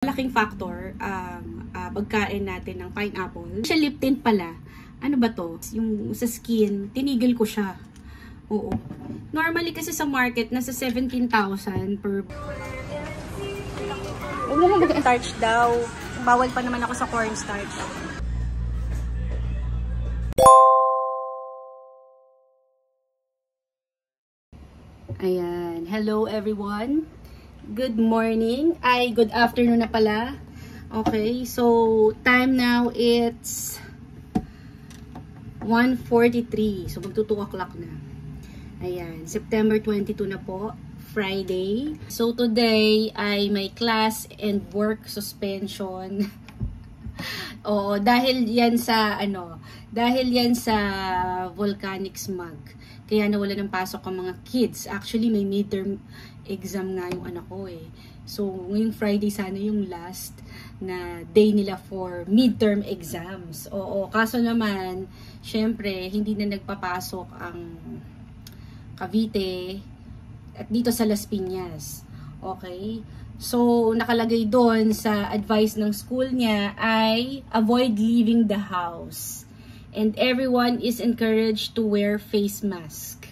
Malaking factor ang pagkain natin ng pineapple. Siya lip tint pala. Ano ba to? Yung sa skin, tinigil ko siya. Oo. Normally kasi sa market, nasa 17,000 per... Huwag mo mag-starch daw. Bawal pa naman ako sa cornstarch. Ayan. Hello everyone. Good morning. Ay, good afternoon na pala. Okay, so time now it's 1:43. So magto 2 o'clock na. Ayan, September 22 na po, Friday. So today ay may class and work suspension. Oo, dahil yan sa volcanic smog. Kaya nawala ng pasok ang mga kids. Actually, may midterm exam nga yung anak ko eh. So, ngayong Friday sana yung last na day nila for midterm exams. Oo, kaso naman, syempre, hindi na nagpapasok ang Cavite at dito sa Las Piñas. Okay? So, nakalagay doon sa advice ng school niya ay avoid leaving the house. And everyone is encouraged to wear face mask.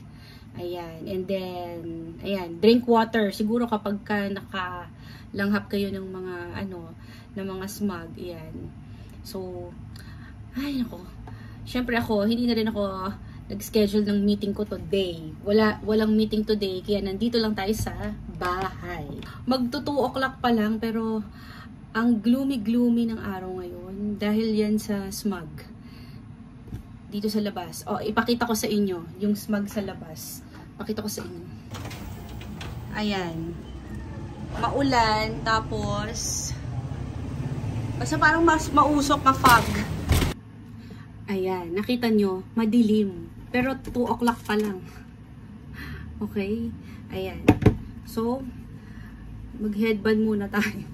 Ayan. And then, ayan, drink water. Siguro kapag ka nakalanghap kayo ng mga, ng mga smog. Ayan. So, ay, nako. Siyempre ako, hindi na rin ako nag-schedule ng meeting ko today. Walang meeting today, kaya nandito lang tayo sa bahay. Magto 2 o'clock pa lang, pero ang gloomy-gloomy ng araw ngayon dahil yan sa smog. Dito sa labas. O, ipakita ko sa inyo yung smog sa labas. Pakita ko sa inyo. Ayan. Maulan, tapos basta parang mas mausok na fog. Ayan, nakita nyo, madilim. Pero 2 o'clock pa lang. Okay? Ayan. So, mag-headband muna tayo.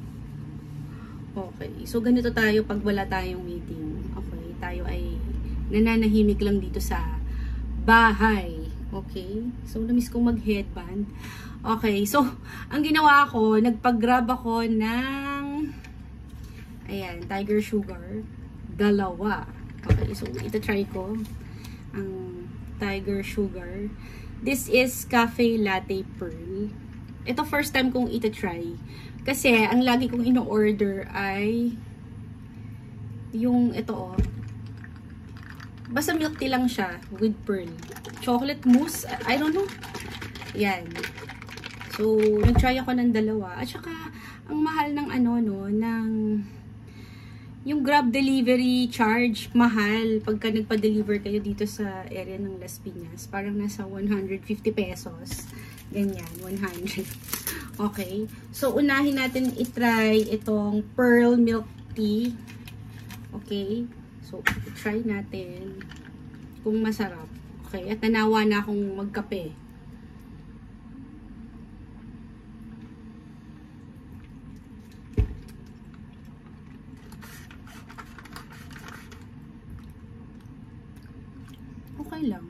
Okay. So, ganito tayo pag wala tayong meeting. Okay? Tayo ay nananahimik lang dito sa bahay. Okay? So, namiss kong mag-headband. Okay. So, ang ginawa ko, nagpag-grab ako ng ayan, Tiger Sugar. 2. Okay. So, ito try ko ang Tiger Sugar. This is Cafe Latte Pearl. Ito first time kong ito try. Kasi, ang lagi kong ino-order ay yung ito basta milk tea lang siya with pearl. Chocolate mousse, I don't know. Yan. So, nag-try ako ng 2. At saka, ang mahal ng ng yung Grab delivery charge, mahal pagka nagpa-deliver kayo dito sa area ng Las Piñas. Parang nasa 150 pesos. Ganyan, 100. Okay. So, unahin natin i-try itong pearl milk tea. Okay. So, try natin kung masarap. Okay, at nanawa na akong magkape. Okay lang.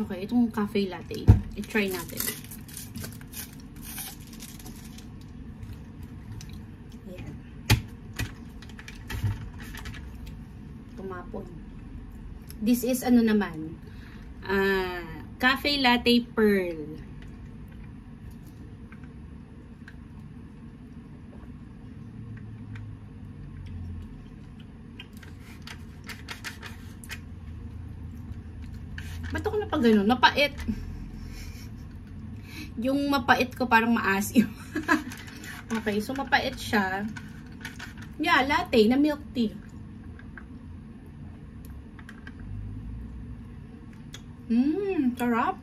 Okay, itong cafe latte. I-try natin. Ayan. Tumapon. This is naman. Cafe latte pearl. Ba't ako na pag gano'n? Mapait. Yung mapait ko parang maasim. Okay, so mapait siya. Yeah, latte na milk tea. Sarap.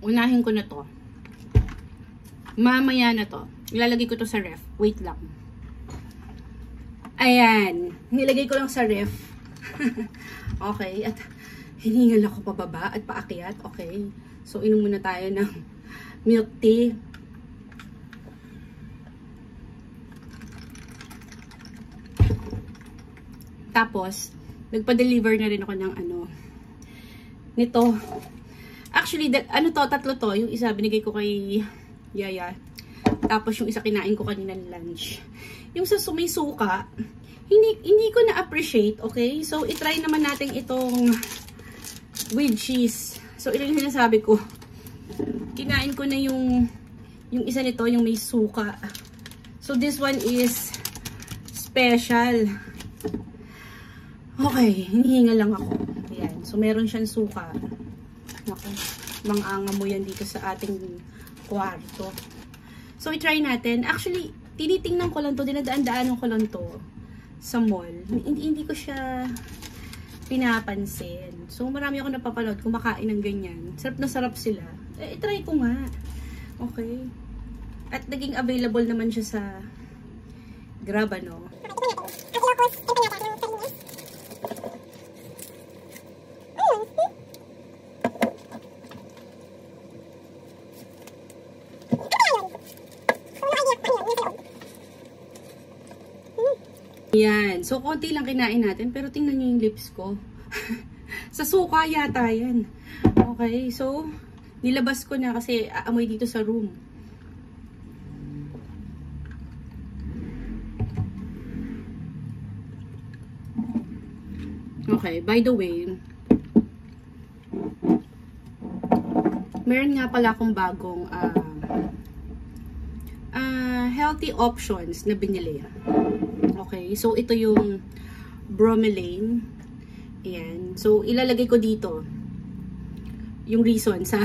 Unahin ko na to. Mamaya na to. Ilalagay ko to sa ref. Wait lang. Ayan. Nilagay ko lang sa ref. Okay. At hiningal ako pababa at paakyat. Okay. So, inom muna tayo ng milk tea. Tapos, nagpa-deliver na rin ako ng nito. Actually, tatlo to. Yung isa, binigay ko kay Yaya. Tapos, yung isa, kinain ko kanina lunch. Yung sa may suka, hindi ko na-appreciate, okay? So, itry naman natin itong with cheese. So, ito yung sinasabi ko. Kinain ko na yung isa nito, yung may suka. So, this one is special. Okay, hinihinga lang ako. Ayan. So, meron siyang suka. Okay. Mang-anga mo yan dito sa ating kwarto. So, i-try natin. Actually, tinitingnan ko lang to, dinadaan-daanan ko lang to sa mall. Hindi ko siya pinapansin. So, marami ako napapanood kumakain ng ganyan. Sarap na sarap sila. I-try ko nga. Okay. At naging available naman siya sa Grab, Yan. So, konti lang kinain natin. Pero tingnan nyo yung lips ko. Sa suka yata yan. Okay. So, nilabas ko na kasi aamoy dito sa room. Okay. By the way, meron nga pala akong bagong healthy options na binili. Okay, so ito yung bromelain. Ayan. So, ilalagay ko dito yung reason sa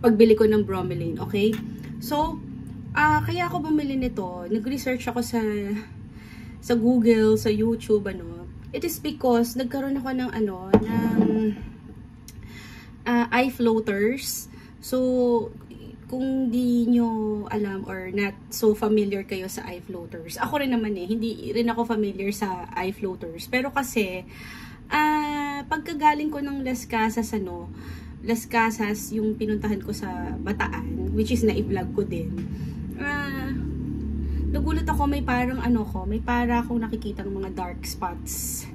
pagbili ko ng bromelain. Okay? So, kaya ako bumili nito. Nag-research ako sa Google, sa YouTube, It is because nagkaroon ako ng eye floaters. So, kung di nyo alam or not so familiar kayo sa eye floaters. Ako rin naman hindi rin ako familiar sa eye floaters. Pero kasi, pagkagaling ko ng Las Casas, Las Casas, yung pinuntahan ko sa Bataan, which is na-i-vlog ko din. Nagulat ako, may parang may para akong nakikita ng mga dark spots.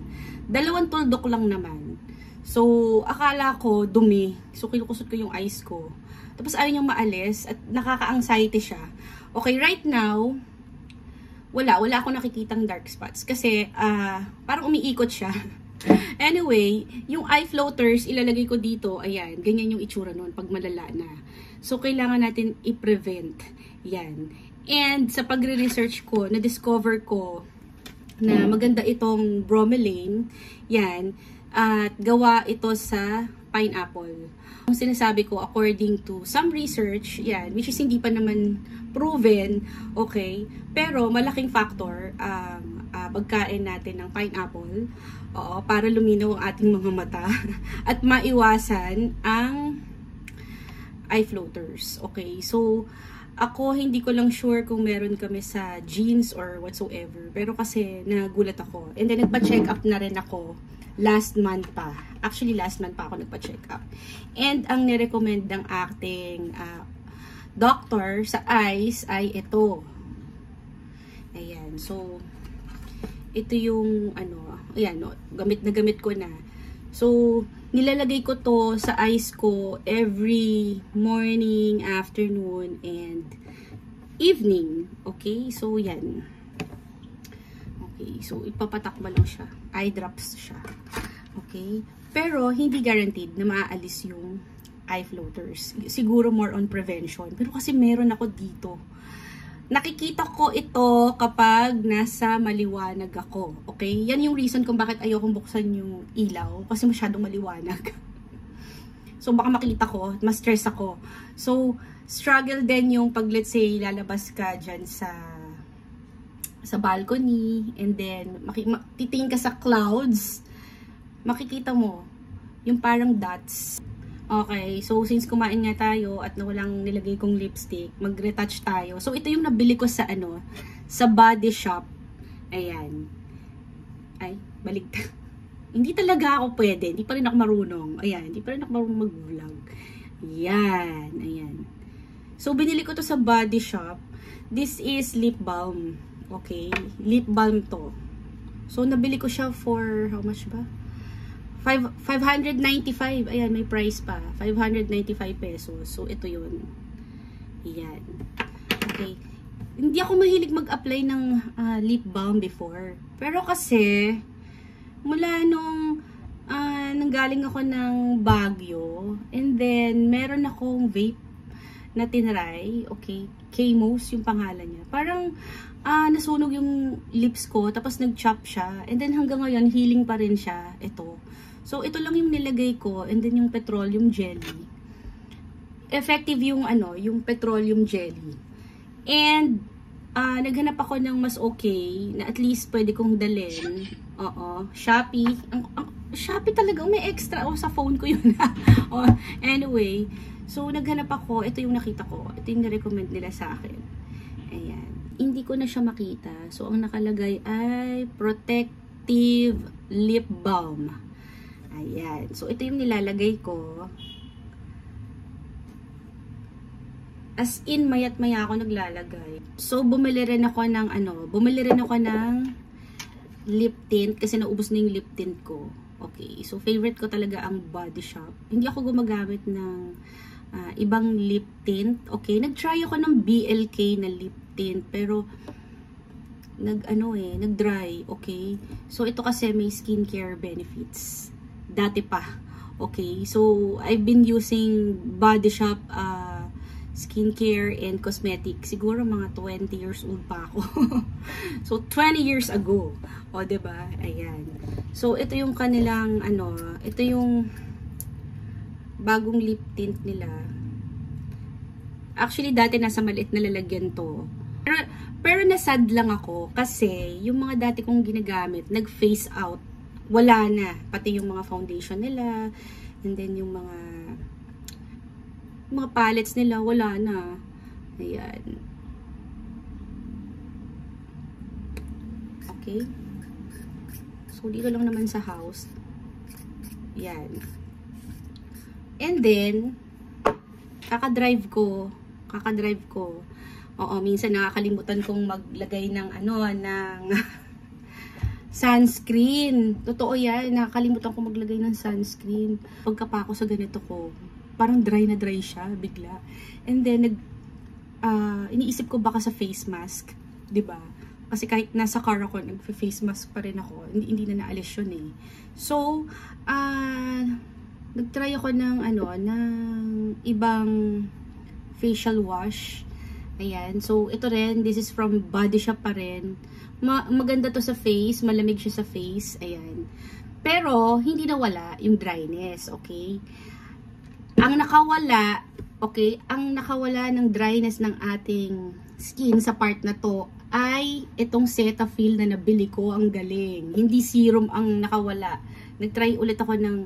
2 tuldok lang naman. So, akala ko dumi. So, kinukusot ko yung eyes ko. Tapos ayaw niyang maalis at nakaka-anxiety siya. Okay, right now, wala akong nakikitang dark spots. Kasi, parang umiikot siya. Anyway, yung eye floaters, ilalagay ko dito. Ayan, ganyan yung itsura nun pag malala na. So, kailangan natin i-prevent. Yan. And, sa pagre-research ko, na-discover ko na maganda itong bromelain. Yan. At gawa ito sa pineapple. Ang sinasabi ko, according to some research, yan, which is hindi pa naman proven, okay, pero malaking factor pagkain natin ng pineapple, para luminaw ang ating mga mata at maiwasan ang eye floaters, okay. So, ako, hindi ko lang sure kung meron kami sa genes or whatsoever, pero kasi nagulat ako. And then, nagpa-check up na rin ako last month pa. Actually, last month pa ako nagpa-check up. And ang nirecommend ng ating doctor sa eyes ay ito. Ayan. So, ito yung ayan, gamit na gamit ko na. So, nilalagay ko to sa eyes ko every morning, afternoon, and evening. Okay? So, yan. Okay, so ipapatakba lang siya. Eye drops siya. Okay? Pero, hindi guaranteed na maaalis yung eye floaters. Siguro more on prevention. Pero kasi meron ako dito. Nakikita ko ito kapag nasa maliwanag ako. Okay? Yan yung reason kung bakit ayokong buksan yung ilaw. Kasi masyadong maliwanag. So, baka makita ko, mas stress ako. So, struggle din yung pag, let's say, lalabas ka dyan sa balcony, and then titingin ka sa clouds, makikita mo yung parang dots. Okay, so since kumain nga tayo at walang nilagay kong lipstick, mag-retouch tayo. So ito yung nabili ko sa sa Body Shop. Ayan. Ay, baligtad. Hindi talaga ako pwede, hindi pa rin ako marunong. Ayan, hindi pa rin ako marunong mag-vlog. Ayan, ayan. So binili ko to sa Body Shop. This is lip balm. Okay, lip balm to. So, nabili ko siya for, how much ba? 595. Ayan, may price pa. 595 pesos. So, ito yun. Ayan. Okay. Hindi ako mahilig mag-apply ng lip balm before. Pero kasi, mula nung nanggaling ako ng Baguio, and then, meron akong vape na tinry. Okay. K-Mos yung pangalan niya. Parang, nasunog yung lips ko, tapos nag-chop siya, and then hanggang ngayon, healing pa rin siya, ito. So, ito lang yung nilagay ko, and then yung petroleum jelly. Effective yung, yung petroleum jelly. And, naghanap ako ng mas okay, na at least pwede kong dalhin. Oo, Shopee. Shopee talaga, may extra. Sa phone ko yun. Anyway, so, naghanap ako, ito yung nakita ko. Ito yung na-recommend nila sa akin. Ayan. Hindi ko na siya makita. So, ang nakalagay ay protective lip balm. Ayan. So, ito yung nilalagay ko. As in, mayat maya ako naglalagay. So, bumili rin ako ng lip tint kasi naubos na yung lip tint ko. Okay. So, favorite ko talaga ang Body Shop. Hindi ako gumagamit ng ibang lip tint. Okay. Nag-try ako ng BLK na lip tint, pero nag-dry, okay? So, ito kasi may skincare benefits. Dati pa, okay? So, I've been using Body Shop skincare and cosmetic. Siguro mga 20 years old pa ako. So, 20 years ago. O, diba? Ayan. So, ito yung kanilang, ito yung bagong lip tint nila. Actually, dati nasa maliit na lalagyan to. Pero nasad lang ako kasi yung mga dati kong ginagamit, nag-phase out. Wala na. Pati yung mga foundation nila, and then yung mga palettes nila, wala na. Ayan. Okay. So, dito lang naman sa house. Ayan. And then, kakadrive ko. Oo, minsan nakakalimutan kong maglagay ng sunscreen. Totoo yan, nakakalimutan kong maglagay ng sunscreen. Pagka pa ako sa ganito ko, parang dry na dry siya, bigla. And then, iniisip ko baka sa face mask, 'di ba? Kasi kahit nasa car ako, nag-face mask pa rin ako. Hindi na naalis yun eh. So, nag-try ako ng ibang facial wash. Ayan. So, ito rin, this is from Body Shop pa rin. Maganda to sa face, malamig siya sa face. Ayan. Pero, hindi nawala yung dryness, okay? Ang nakawala ng dryness ng ating skin sa part na to ay itong Cetaphil na nabili ko. Ang galing. Hindi serum ang nakawala. Nag-try ulit ako ng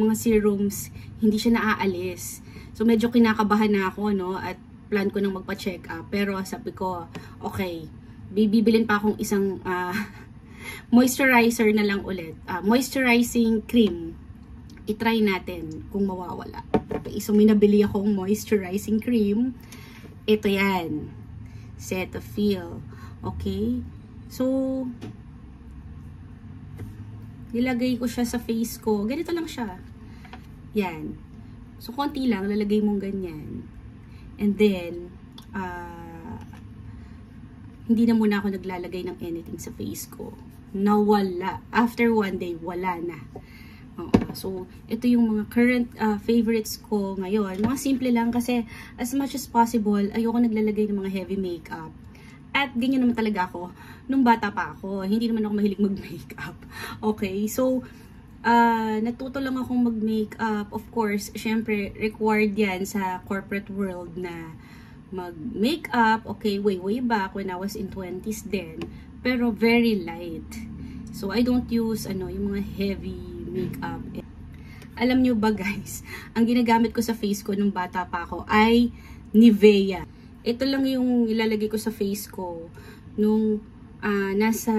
mga serums, hindi siya naaalis. So, medyo kinakabahan na ako, no? At plan ko nang magpa-check up. Pero sabi ko, okay, bibilin pa akong isang moisturizer na lang ulit. Moisturizing cream. I-try natin kung mawawala. Okay, so may nabili akong moisturizing cream. Ito yan. Cetaphil. Okay. So, nilagay ko siya sa face ko. Ganito lang siya. Yan. So, konti lang. Lalagay mong ganyan. And then, hindi na muna ako naglalagay ng anything sa face ko. Nawala. After one day, wala na. So, ito yung mga current favorites ko ngayon. Mga simple lang kasi as much as possible, ayoko naglalagay ng mga heavy makeup. At ganyan naman talaga ako. Nung bata pa ako, hindi naman ako mahilig mag-makeup. Okay, so, natuto lang akong mag-makeup. Of course, syempre, required yan sa corporate world na mag-makeup. Okay, way back when I was in 20s din. Pero very light. So, I don't use, yung mga heavy makeup. Alam nyo ba guys, ang ginagamit ko sa face ko nung bata pa ako ay Nivea. Ito lang yung ilalagay ko sa face ko nung nasa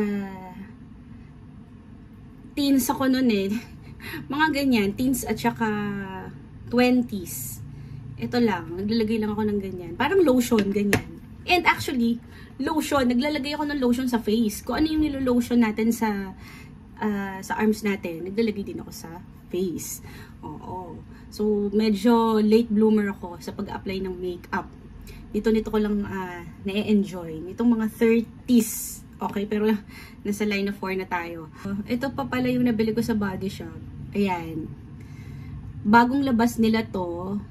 teens ako nun eh. Mga ganyan, teens at saka 20s. Ito lang, naglalagay lang ako ng ganyan. Parang lotion, ganyan. And actually, lotion. Naglalagay ako ng lotion sa face. Kung ano yung nilo-lotion natin sa arms natin, naglalagay din ako sa face. Oo. So, medyo late bloomer ako sa pag-apply ng makeup. Nito ko lang na-enjoy. Nitong mga 30s. Okay, pero nasa line of 4 na tayo. Ito pa pala yung nabili ko sa Body Shop. Ayan. Bagong labas nila to.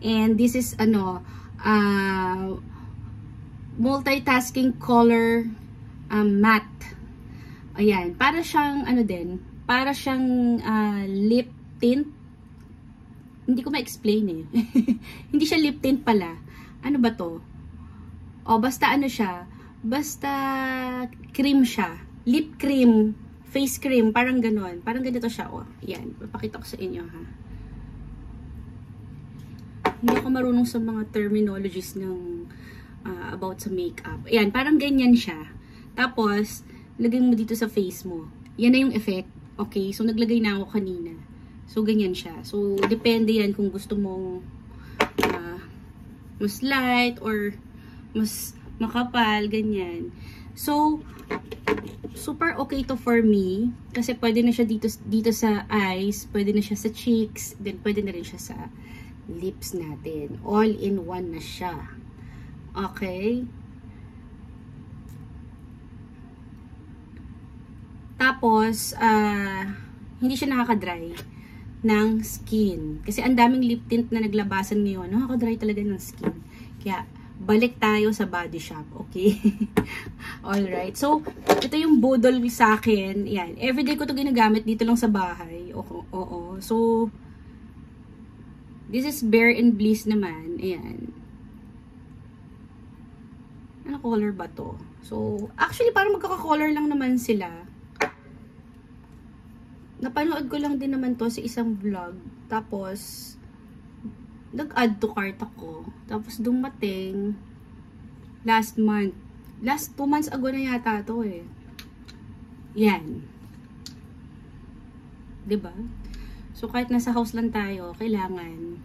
And this is, multitasking color matte. Ayan. Para siyang, para siyang lip tint. Hindi ko ma-explain eh. Hindi siya lip tint pala. Ano ba to? O, basta siya. Basta cream siya. Lip cream. Face cream. Parang ganon. Parang ganito siya. O, yan. Papakita ko sa inyo, ha. Hindi ako marunong sa mga terminologies ng about sa makeup. Ayan. Parang ganyan siya. Tapos, lagay mo dito sa face mo. Yan na yung effect. Okay? So, naglagay na ako kanina. So, ganyan siya. So, depende yan kung gusto mong mas light or mas makapal, ganyan. So, super okay to for me. Kasi pwede na siya dito sa eyes, pwede na siya sa cheeks, then pwede na rin siya sa lips natin. All in one na siya. Okay? Tapos, hindi siya nakaka-dry ng skin. Kasi ang daming lip tint na naglabasan ngayon. Nakaka-dry talaga ng skin. Kaya, balik tayo sa Body Shop. Okay? Alright. So, ito yung Bodol sa akin. Yan. Everyday ko ito ginagamit dito lang sa bahay. Oo. So, this is Bare and Bliss naman. Ayan. Ano color ba to? So, actually, parang magkaka-color lang naman sila. Napanood ko lang din naman to sa isang vlog. Tapos, nag-add to cart ako. Tapos, dumating last month. Last 2 months ago na yata to eh. Yan. Diba? So, kahit nasa house lang tayo, kailangan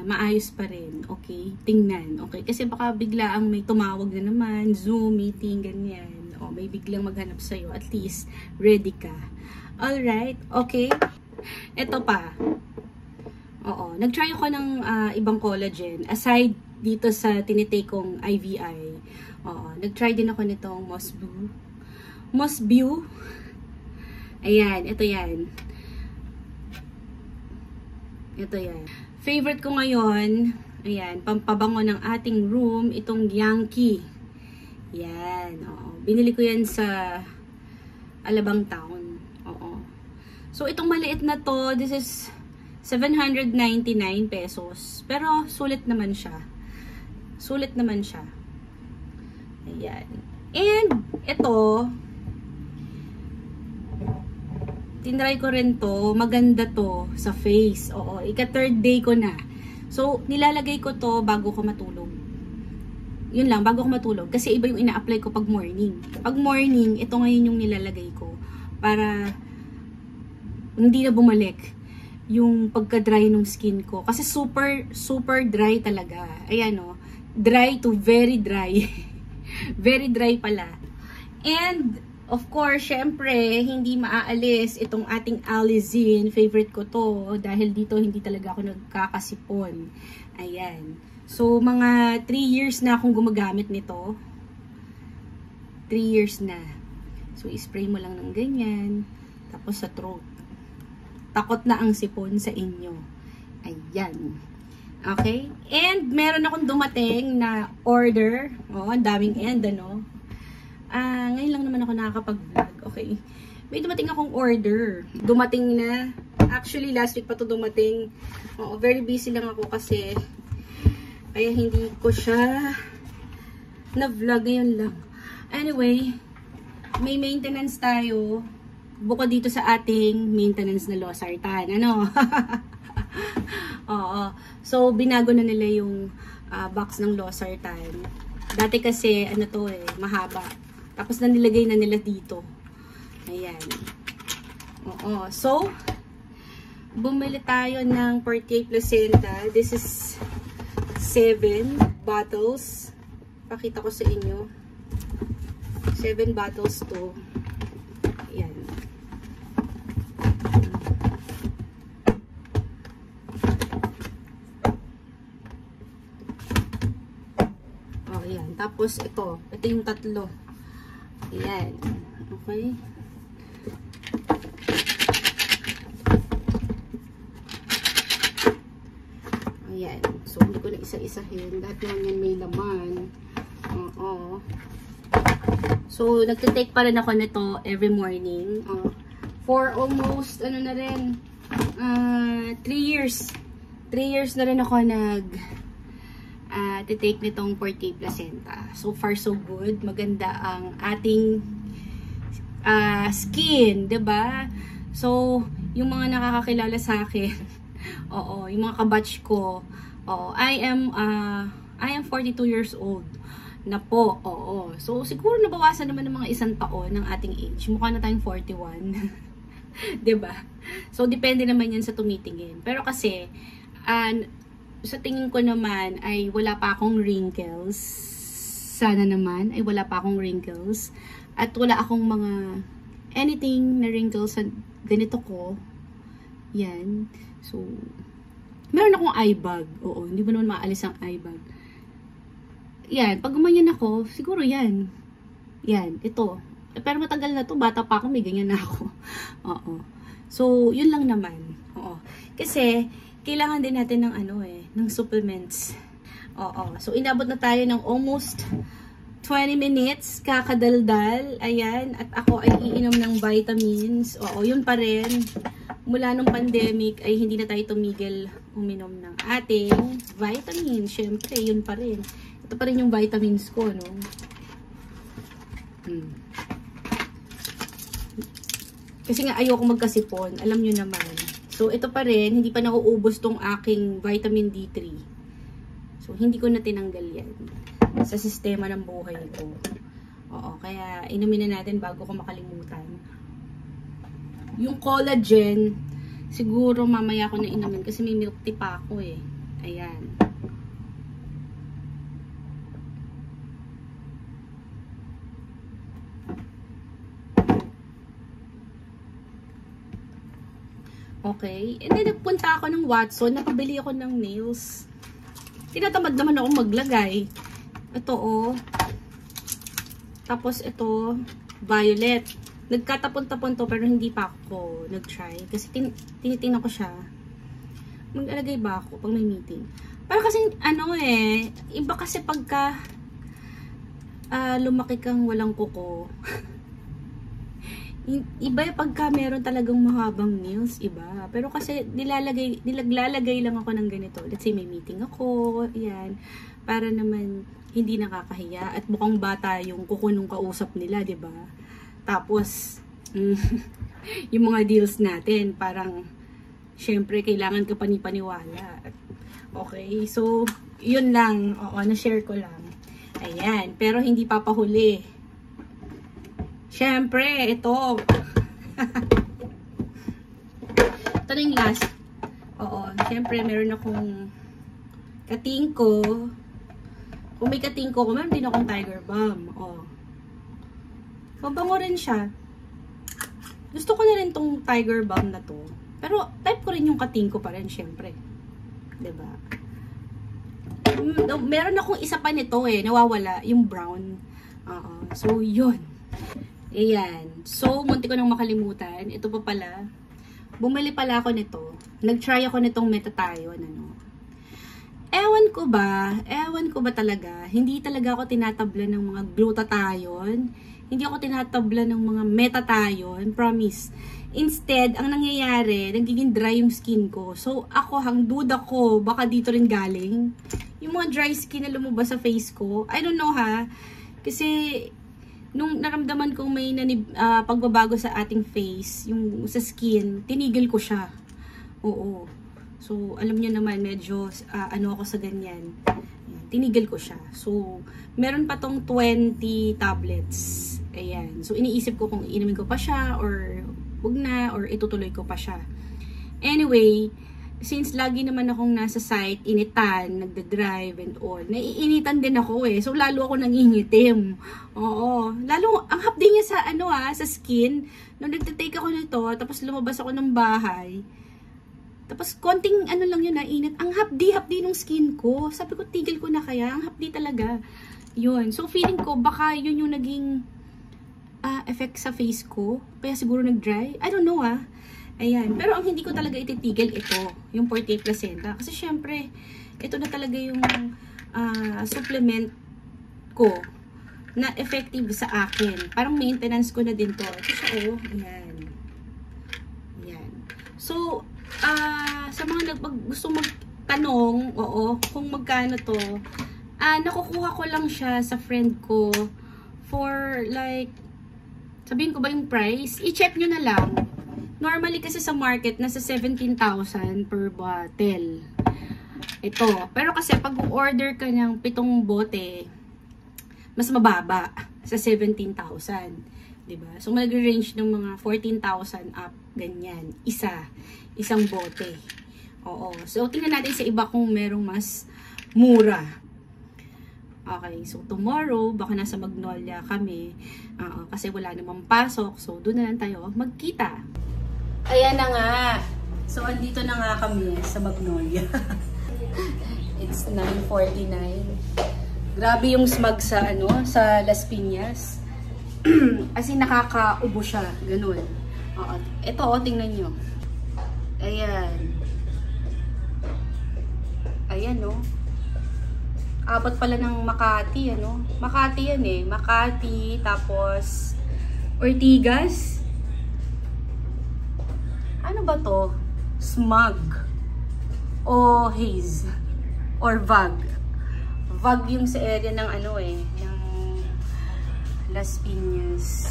maayos pa rin. Okay? Tingnan. Okay? Kasi baka biglaang may tumawag na naman, Zoom, meeting, ganyan. O, may biglang maghanap sa'yo. At least, ready ka. Alright, okay. Ito pa. Oo, nag-try ako ng ibang collagen. Aside dito sa tinitake kong IVI. Oo, nag-try din ako nitong Moss Beau. Ayan, ito yan. Ito yan. Favorite ko ngayon, ayan, pampabango ng ating room, itong Yankee. Yan, oo. Binili ko yan sa Alabang Town. So, itong maliit na to, this is 799 pesos. Pero, sulit naman siya. Sulit naman siya. Ayan. And, ito, tinry ko rin to. Maganda to sa face. Oo, ika-third day ko na. So, nilalagay ko to bago ko matulog. Yun lang, bago ko matulog. Kasi iba yung ina-apply ko pag morning. Pag morning, ito ngayon yung nilalagay ko. Para hindi na bumalik yung pagka-dry ng skin ko. Kasi super dry talaga. Ayan o. Dry to very dry. Very dry pala. And, of course, syempre, hindi maaalis itong ating Alizin. Favorite ko to. Dahil dito, hindi talaga ako nagkakasipon. Ayan. So, mga 3 years na akong gumagamit nito. 3 years na. So, ispray mo lang ng ganyan. Tapos sa throat. Takot na ang sipon sa inyo. Ayan. Okay? And, meron akong dumating na order. Oh, ang daming end, ano? Ngayon lang naman ako nakakapag-vlog. Okay. May dumating akong order. Dumating na. Actually, last week pa to dumating. Oo, very busy lang ako kasi kaya hindi ko siya na-vlog ngayon lang. Anyway, may maintenance tayo. Bukod dito sa ating maintenance na losartan. Ano? Oo. So, binago na nila yung box ng losartan. Dati kasi, ano to eh, mahaba. Tapos na nilagay na nila dito. Ayan. Oo. So, bumili tayo ng Portier Placenta. This is 7 bottles. Pakita ko sa inyo. 7 bottles to. Ayan. Oh, ayan. Tapos, ito. Ito yung tatlo. Ayan. Okay. Ayan. So, hindi ko na isa-isahin. Lahat naman yan may laman. Oo. So, nagtitake pa rin ako nito every morning. For almost, ano na rin, 3 years. 3 years na rin ako titake nitong Forte Placenta. So far, so good. Maganda ang ating skin, 'di ba? So, yung mga nakakakilala sa akin, oo, yung mga kabatch ko, oo, I am 42 years old na po, oo. So, siguro nabawasan naman ng mga 1 taon ng ating age. Mukha na tayong 41. 'Di ba? So, depende naman yan sa tumitingin. Pero kasi, sa tingin ko naman ay wala pa akong wrinkles. Sana naman ay wala pa akong wrinkles. At wala akong mga anything na wrinkles sa ganito ko. Yan. So, meron akong eye bag. Oo, hindi mo naman maalis ang eye bag. Yan. Pag gumanyan ako, siguro yan. Yan. Ito. Pero matagal na to. Bata pa ako, may ganyan na ako. Oo. So, yun lang naman. Oo. Kasi, kailangan din natin ng ng supplements. Oo. So, inabot na tayo ng almost 20 minutes, kakadaldal. Ayan. At ako ay iinom ng vitamins. Oo, yun pa rin. Mula nung pandemic ay hindi na tayo tumigil uminom ng ating vitamins. Syempre, yun pa rin. Ito pa rin yung vitamins ko, no? Kasi nga ayoko magkasipon. Alam nyo naman. So, ito pa rin, hindi pa nauubos tong aking vitamin D3. So, hindi ko na tinanggal yan sa sistema ng buhay ko. Oo, kaya inumin na natin bago ko makalimutan. Yung collagen, siguro mamaya ko na inumin kasi may milk tea pa ako eh. Ayan. Okay. And then, nagpunta ako ng Watson. Nakabili ako ng nails. Tinatamad naman ako maglagay. Ito, oh. Tapos, ito, violet. Nagkatapon-tapon to, pero hindi pa ako nag-try. Kasi, tinitingnan ko siya. Maglalagay ba ako pag may meeting? Pero kasi, iba kasi pagka lumaki kang walang kuko. Iba yung pagka meron talagang mahabang nails, iba. Pero kasi nilaglalagay lang ako ng ganito. Let's say may meeting ako, yan. Para naman hindi nakakahiya at mukhang bata yung kuko nung kausap nila, 'di ba? Tapos yung mga deals natin, parang syempre kailangan ka panipaniwala. Okay, so yun lang. Oo, na-share ko lang. Ayan, pero hindi papahuli. Siyempre, ito. Ito na yung last. Oo, siyempre, meron akong katingko. Kung may katingko ko, meron din akong Tiger Balm. Oo. Mabango rin siya. Gusto ko na rin tong Tiger Balm na to. Pero, type ko rin yung katingko pa rin, siyempre. Diba? Meron akong isa pa nito nawawala, yung brown. Oo. So, yun. Ayan. So, munti ko nang makalimutan. Ito pa pala. Bumili pala ako nito. Nag-try ako nitong Metathion. Ewan ko ba talaga, hindi talaga ako tinatabla ng mga glutathione. Hindi ako tinatabla ng mga Metathione. Promise. Instead, ang nangyayari, nagiging dry yung skin ko. So, ako, duda ko, baka dito rin galing. Yung mga dry skin na lumabas sa face ko. I don't know ha. Kasi, nung naramdaman kong may pagbabago sa ating face, yung sa skin, tinigil ko siya. Oo. So, alam niyo naman, medyo ako sa ganyan. Tinigil ko siya. So, meron pa tong 20 tablets. Ayan. So, iniisip ko kung inumin ko pa siya or wag na, or itutuloy ko pa siya. Anyway, since lagi naman akong nasa site, initan, nagda-drive and all, naiinitan din ako eh. So, lalo ako nangingitim. Oo. Lalo, ang hapdi niya sa, sa skin. Nung nagtitake ako nito, tapos lumabas ako ng bahay. Tapos, konting lang yun, nainit. Ang hapdi-hapdi ng skin ko. Sabi ko, tigil ko na kaya. Ang hapdi talaga. Yun. So, feeling ko, baka yun yung naging effect sa face ko. Kaya siguro nag-dry. I don't know Ayan. Pero ang hindi ko talaga ititigil ito, yung Forte Placenta. Kasi syempre, ito na talaga yung supplement ko na effective sa akin. Parang maintenance ko na din to. Ito siya, Ayan. Ayan. So, sa mga gusto magtanong, kung magkano to, nakukuha ko lang siya sa friend ko for like, sabihin ko ba yung price? I-check nyo na lang. Normally kasi sa market, nasa 17,000 per bottle. Ito. Pero kasi pag order ka ng 7 bote, mas mababa sa 17,000. Diba? So, mag-range ng mga 14,000 up. Ganyan. Isang bote. Oo. So, tingnan natin sa iba kung merong mas mura. Okay. So, tomorrow, baka nasa Magnolia kami. Kasi wala namang pasok. So, doon na lang tayo magkita. Ayan na nga. So, andito na nga kami sa Magnolia. It's 9:49. Grabe yung smog sa, sa Las Piñas. As in, nakakaubo siya. Ganun. Ito, tingnan nyo. Ayan. Ayan, abot pala ng Makati, Makati yan eh. Makati, tapos Ortigas. Ano ba to? Smog. O haze. Or vag. Vag yung sa area ng ng Las Piñas.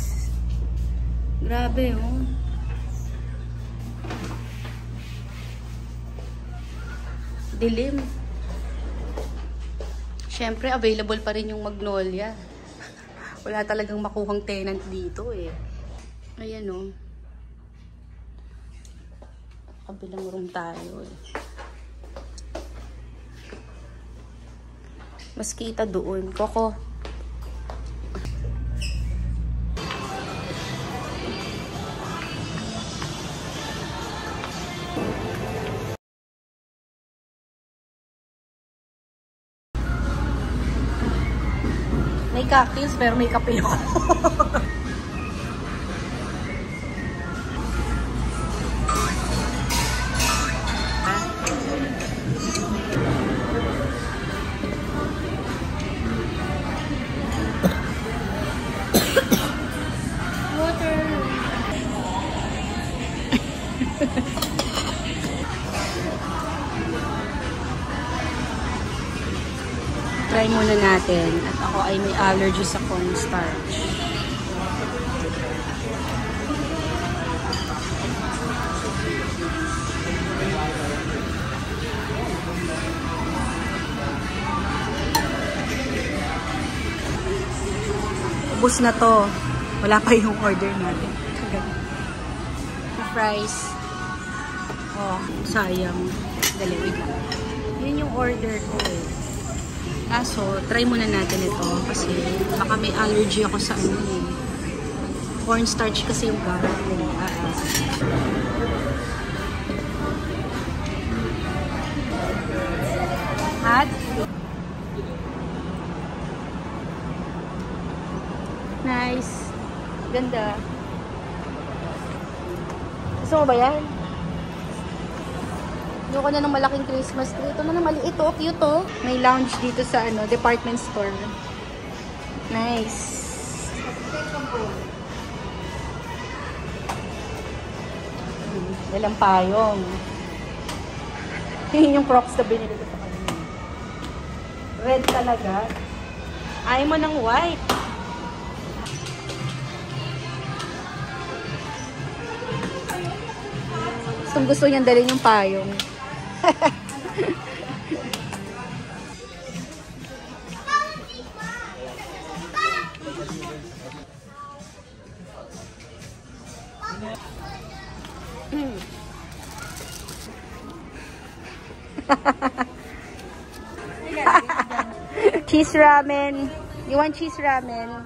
Grabe, Dilim. Siyempre, available pa rin yung Magnolia. Wala talagang makuhang tenant dito eh. Ayan, kabilang room tayo eh. Mas kita doon. Coco. May cocktails pero may kape ako. Try muna natin. At ako ay may allergy sa cornstarch. Ubus na to. Wala pa yung order natin. Fries. Oh, sayang. Dali, wait lang. Yun yung order ko eh. Kaso, try muna natin ito kasi baka may allergy ako sa cornstarch kasi yung gamit ko. Hot? Nice. Ganda. Gusto mo ba yan? Ayoko na ng malaking Christmas tree. Ito na maliit. Cute May lounge dito sa department store. Nice. Dalang payong. Yun yung Crocs na binili ko sa kanina. Red talaga. Ayaw mo ng white. Gusto niyang dalhin yung payong. Cheese ramen. You want cheese ramen?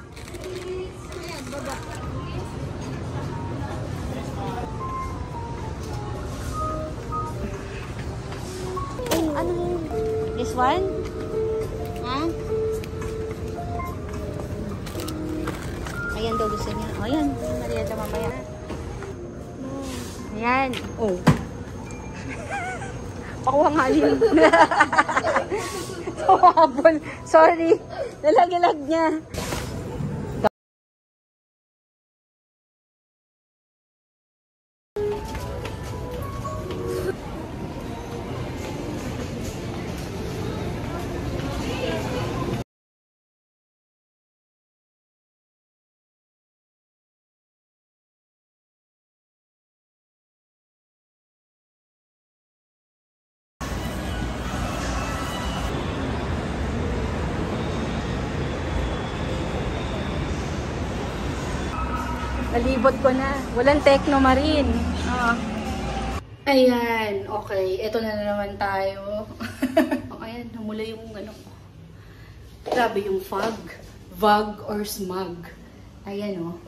Ano yun? This one? Ha? Ayan daw gusto niya. O, ayan. Marieta mamaya. Ayan. Oh. Pakuha nga yun. Sorry. Nalag-lag niya. Nalibot ko na. Walang Techno Marine. Oh. Ayan. Okay. Ito na naman tayo. Oh, ayan. Namula yung ano. Grabe yung fog. Vog or smog. Ayan o. Oh.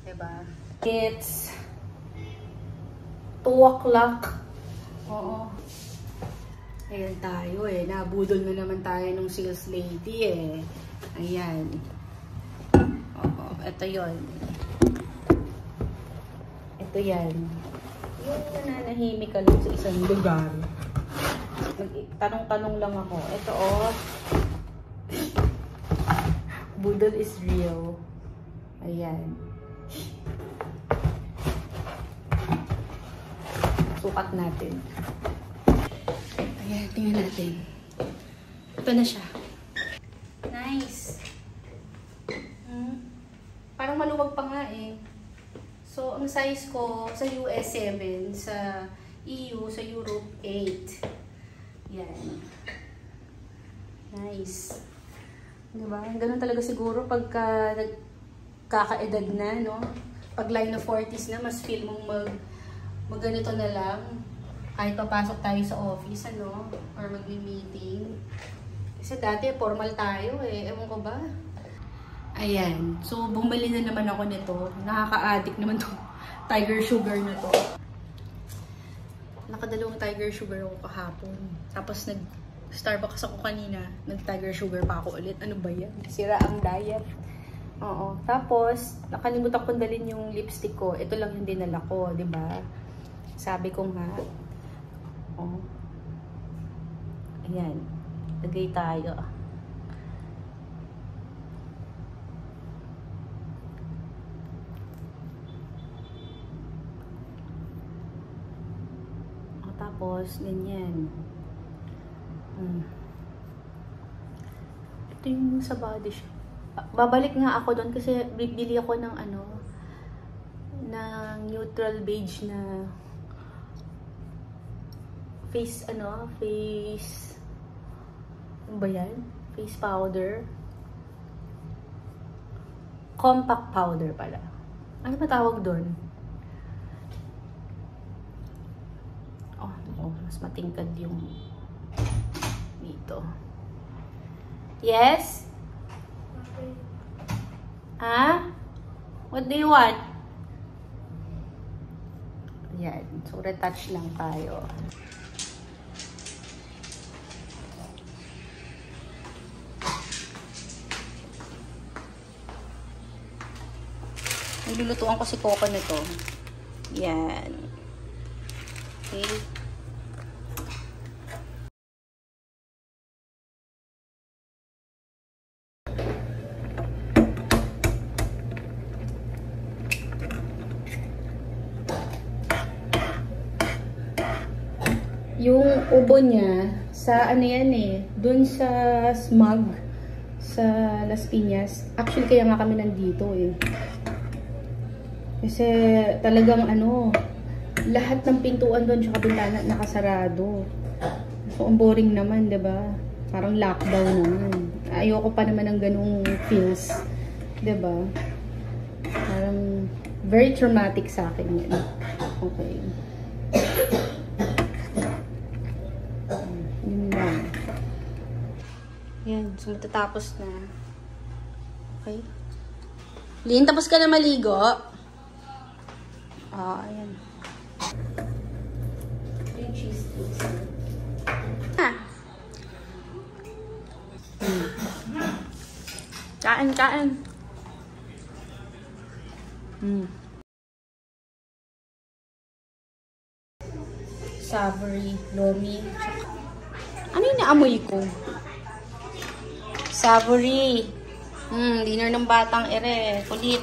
Diba? It's 2 o'clock. Oo. Ayan tayo eh. Nabudol na naman tayo ng sales lady eh. Ayan. Oo. Ito yon. Ito yan. Yung nananahimik ka lang sa isang lugar. Tanong-tanong lang ako. Ito oh. Budol is real. Ayan. Sukat natin. Ayan, tingnan natin. Ito na siya. Nice. Parang maluwag pa nga eh. So, ang size ko sa US 7, sa EU, sa Europe 8. Yan. Nice. Diba? Ganun talaga siguro pagka nagkakaedad na, no? Pag line of 40s na, mas feel mong magganito na lang. Kahit papasok tayo sa office, ano? Or mag-meeting. Kasi dati, formal tayo eh. Ewan ko ba? Ayan. So, bumili na naman ako nito. Nakaka-addict naman to. Tiger Sugar na to. Nakadalawang Tiger Sugar ako kahapon. Tapos nag-Starbucks ako kanina. Nag-Tiger Sugar pa ako ulit. Ano ba yan? Sira ang diet. Oo. Tapos, nakalimutan kong dalhin yung lipstick ko. Ito lang yung dinala ko, di ba? Sabi ko nga. Oh. Ayan. Lagay tayo. Tapos, ganyan. Ito yung sa body shop. Babalik nga ako doon kasi bibili ako ng ano, ng neutral beige na face, ano, face, ano ba yan? Face powder. Compact powder pala. Ano ba tawag doon? Oh, mas matingkad yung dito. Yes? Okay. Ha? What do you want? Yan. So, retouch lang tayo. Nilulutuan ko si Coco nito. Yan. Okay. Yung ubo niya, sa ano yan eh, dun sa smog, sa Las Piñas. Actually, kaya nga kami nandito eh. Kasi talagang ano, lahat ng pintuan doon tsaka bintana nakasarado. So, ang boring naman, diba? Parang lockdown naman. Ayoko pa naman ng ganung feels. Diba? Parang very traumatic sa akin yan. Okay. Yun lang. Yan, so matatapos na. Okay. Lin, tapos ka na maligo? Ayan. Yung cheese please. Kain, kain. Savory, lomi. Ano yung naamoy ko? Savory. Dinner ng batang ere. Kulit.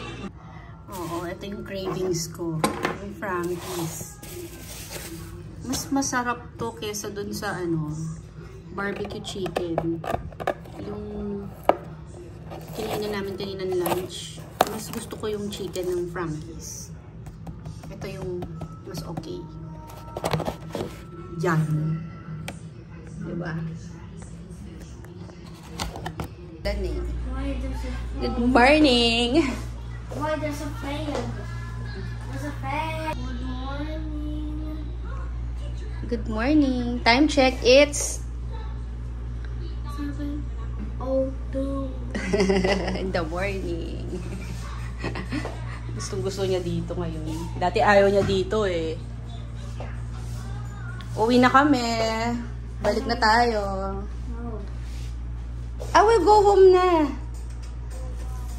Oo, ito yung cravings ko. Yung Frankie's. Mas masarap to kesa dun sa barbecue chicken. Yung kinain namin kanina ng lunch. Mas gusto ko yung chicken ng Frankie's. Ito yung mas okay. Yan. Diba? Ganun. Good morning! Why there's a fan? There's a fan. Good morning. Good morning. Time check, it's 7:02. in the morning. Gustong-gusto niya dito ngayon. Dati ayaw niya dito eh. Uwi na kami. Balik na tayo. No. I will go home na.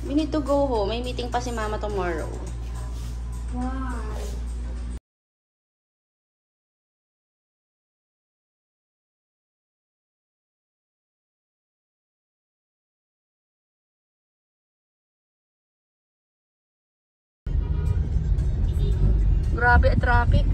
We need to go home. May meeting pa si Mama tomorrow. Why? Grabe, traffic.